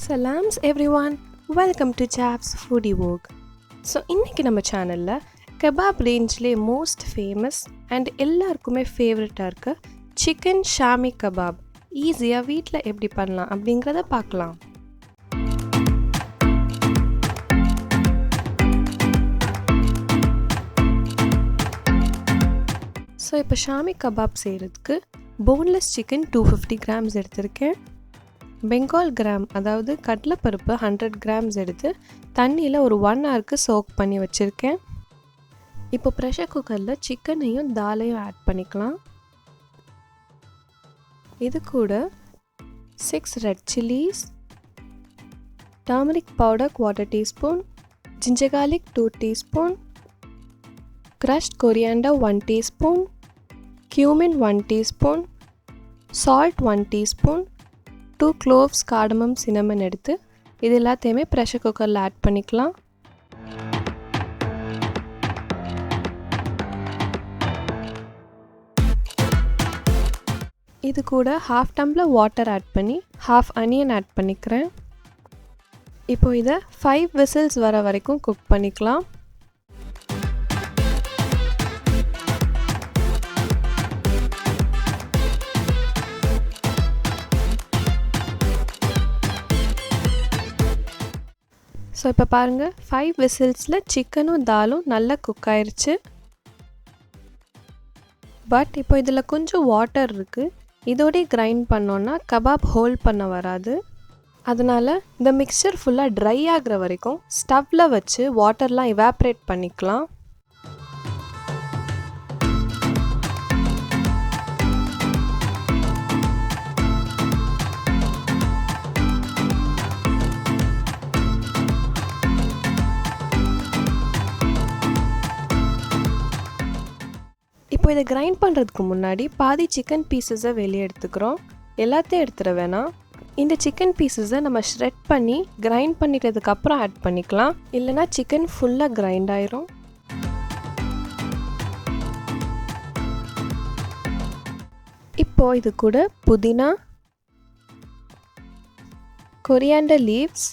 Salams everyone, welcome to Foodie Vogue. So இன்னைக்கு நம்ம சேனல்ல கெபாப் ரேஞ்சிலே மோஸ்ட் ஃபேமஸ் அண்ட் எல்லாருக்குமே ஃபேவரட்டாக இருக்க சிக்கன் ஷாமி கபாப் ஈஸியாக வீட்டில் எப்படி பண்ணலாம் அப்படிங்கிறத பார்க்கலாம். ஸோ இப்போ ஷாமி கபாப் செய்கிறதுக்கு போன்லெஸ் சிக்கன் 250 கிராம்ஸ் எடுத்திருக்கேன். பெங்கால் கிராம் அதாவது கடலைப்பருப்பு 100 கிராம்ஸ் எடுத்து தண்ணியில் ஒரு 1 ஹவருக்கு சோக் பண்ணி வச்சுருக்கேன். இப்போ ப்ரெஷர் குக்கரில் சிக்கனையும் தாலையும் ஆட் பண்ணிக்கலாம். இது கூட 6 red chillies, turmeric powder 1/4 teaspoon, ginger garlic 2 teaspoon, crushed coriander 1 teaspoon, cumin 1 teaspoon, salt 1 teaspoon, 2 cloves cardamom cinnamon எடுத்து இது எல்லாத்தையுமே ப்ரெஷர் குக்கரில் ஆட் பண்ணிக்கலாம். இது கூட 1/2 டம்ளர் வாட்டர் ஆட் பண்ணி 1/2 அனியன் ஆட் பண்ணிக்கிறேன். இப்போ இதை 5 விசில்ஸ் வர வரைக்கும் குக் பண்ணிக்கலாம். ஸோ இப்போ பாருங்கள் 5 விசில்ஸில் சிக்கனும் தாலும் நல்லா குக் ஆயிடுச்சு. பட் இப்போ இதில் கொஞ்சம் வாட்டர் இருக்குது. இதோடய கிரைண்ட் பண்ணோன்னா கபாப் ஹோல்ட் பண்ண வராது. அதனால் இந்த மிக்சர் ஃபுல்லாக ட்ரை ஆகிற வரைக்கும் ஸ்டவ்வில் வச்சு வாட்டர்லாம் இவாப்ரேட் பண்ணிக்கலாம். இப்போ இதை கிரைண்ட் பண்ணுறதுக்கு முன்னாடி பாதி சிக்கன் பீசஸை வெளியே எடுத்துக்கிறோம். எல்லாத்தையும் எடுத்துட வேணாம். இந்த சிக்கன் பீசஸை நம்ம ஷ்ரெட் பண்ணி கிரைண்ட் பண்ணிட்டதுக்கப்புறம் ஆட் பண்ணிக்கலாம். இல்லைனா சிக்கன் ஃபுல்லாக கிரைண்ட் ஆயிரும். இப்போது இது கூட புதினா, coriander leaves,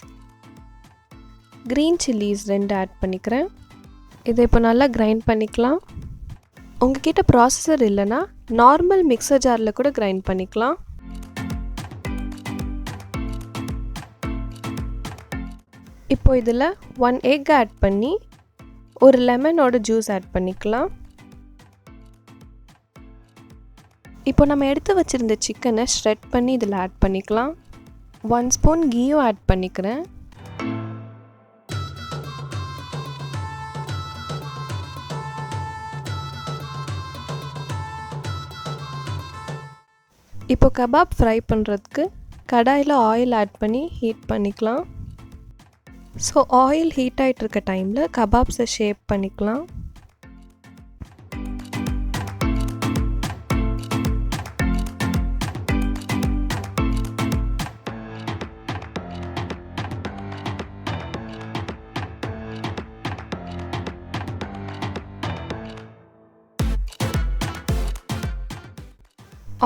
green chillies 2 add பண்ணிக்கிறேன். இதை இப்போ நல்லா கிரைண்ட் பண்ணிக்கலாம். உங்ககிட்ட ப்ராசஸர் இல்லைன்னா நார்மல் மிக்சர் ஜாரில் கூட கிரைண்ட் பண்ணிக்கலாம். இப்போ இதில் 1 எக் ஆட் பண்ணி ஒரு லெமனோட ஜூஸ் ஆட் பண்ணிக்கலாம். இப்போ நம்ம எடுத்து வச்சுருந்த சிக்கனை ஷ்ரெட் பண்ணி இதில் ஆட் பண்ணிக்கலாம். 1 ஸ்பூன் கீயும் ஆட் பண்ணிக்கிறேன். இப்போ கபாப் ஃப்ரை பண்ணுறதுக்கு கடாயில் ஆயில் ஆட் பண்ணி ஹீட் பண்ணிக்கலாம். ஸோ ஆயில் ஹீட் ஆகிட்டு இருக்க டைமில் கபாப்ஸை ஷேப் பண்ணிக்கலாம்.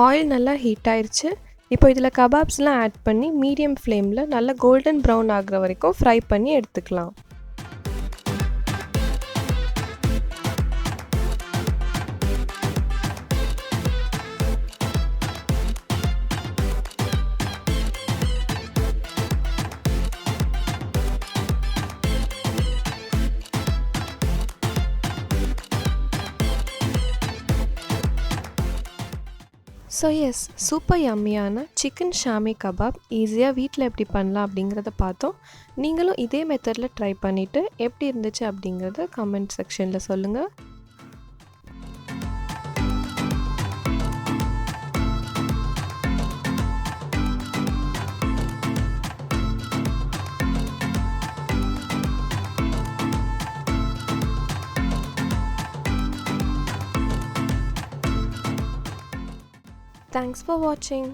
ஆயில் நல்லா ஹீட் ஆயிடுச்சு. இப்போ இதில் கபாப்ஸ்லாம் ஆட் பண்ணி மீடியம் ஃப்ளேமில் நல்லா கோல்டன் ப்ரௌன் ஆகிற வரைக்கும் ஃப்ரை பண்ணி எடுத்துக்கலாம். ஸோ எஸ், சூப்பர் யம்மியான சிக்கன் ஷாமி கபாப் ஈஸியாக வீட்டில் எப்படி பண்ணலாம் அப்படிங்கிறத பார்த்தோம். நீங்களும் இதே மெத்தடில் ட்ரை பண்ணிவிட்டு எப்படி இருந்துச்சு அப்படிங்கிறத கமெண்ட் செக்ஷனில் சொல்லுங்கள். Thanks for watching.